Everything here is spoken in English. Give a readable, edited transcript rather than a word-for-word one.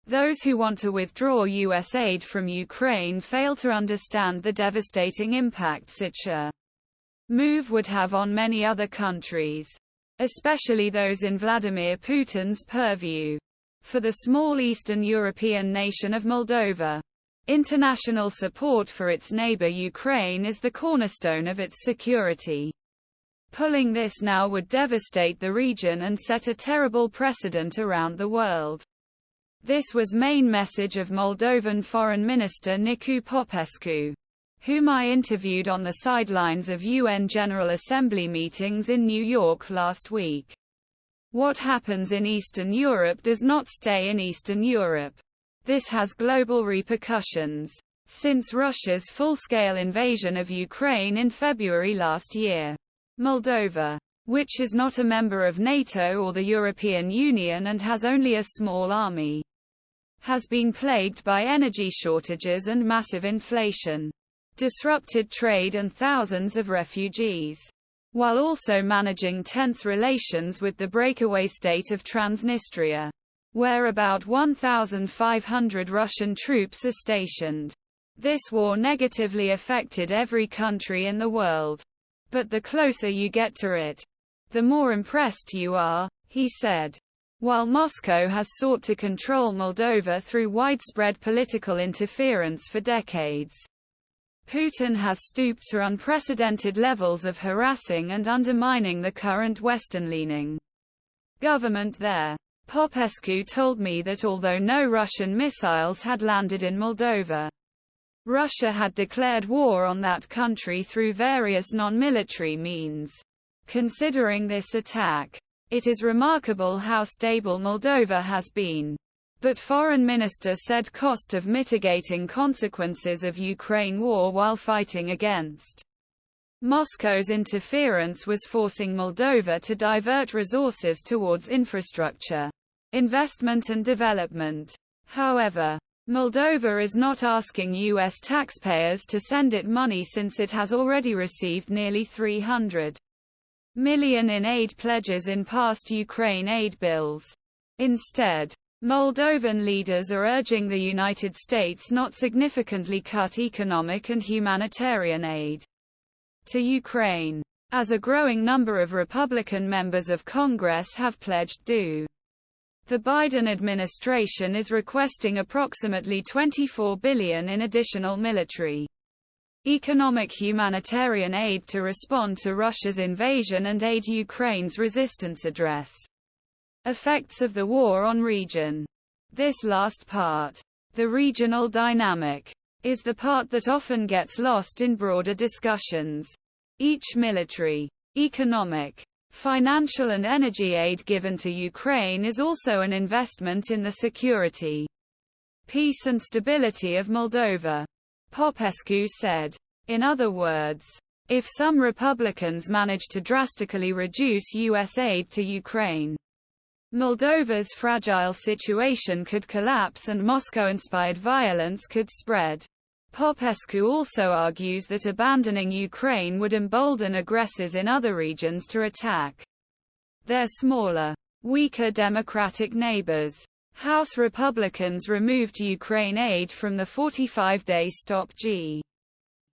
Those who want to withdraw U.S. aid from Ukraine fail to understand the devastating impact such a move would have on many other countries, especially those in Vladimir Putin's purview. For the small Eastern European nation of Moldova, international support for its neighbor Ukraine is the cornerstone of its security. Pulling this now would devastate the region and set a terrible precedent around the world. This was main message of Moldovan Foreign Minister Nicu Popescu, whom I interviewed on the sidelines of UN General Assembly meetings in New York last week. What happens in Eastern Europe does not stay in Eastern Europe. This has global repercussions. Since Russia's full-scale invasion of Ukraine in February last year, Moldova, which is not a member of NATO or the European Union and has only a small army, has been plagued by energy shortages and massive inflation, disrupted trade and thousands of refugees, while also managing tense relations with the breakaway state of Transnistria, where about 1,500 Russian troops are stationed. This war negatively affected every country in the world. But the closer you get to it, the more impressed you are, he said. While Moscow has sought to control Moldova through widespread political interference for decades, Putin has stooped to unprecedented levels of harassing and undermining the current Western-leaning government there. Popescu told me that although no Russian missiles had landed in Moldova, Russia had declared war on that country through various non-military means. Considering this attack, it is remarkable how stable Moldova has been. But Foreign Minister said cost of mitigating consequences of Ukraine war while fighting against Moscow's interference was forcing Moldova to divert resources towards infrastructure, investment and development. However, Moldova is not asking U.S. taxpayers to send it money since it has already received nearly $300 million in aid pledges in past Ukraine aid bills. Instead, Moldovan leaders are urging the United States not significantly cut economic and humanitarian aid to Ukraine, as a growing number of Republican members of Congress have pledged to. The Biden administration is requesting approximately $24 billion in additional military, economic humanitarian aid to respond to Russia's invasion and aid Ukraine's resistance address effects of the war on region. This last part, the regional dynamic, is the part that often gets lost in broader discussions. Each military, economic, financial and energy aid given to Ukraine is also an investment in the security, peace and stability of Moldova, Popescu said. In other words, if some Republicans manage to drastically reduce U.S. aid to Ukraine, Moldova's fragile situation could collapse and Moscow-inspired violence could spread. Popescu also argues that abandoning Ukraine would embolden aggressors in other regions to attack their smaller, weaker democratic neighbors. House Republicans removed Ukraine aid from the 45-day stopg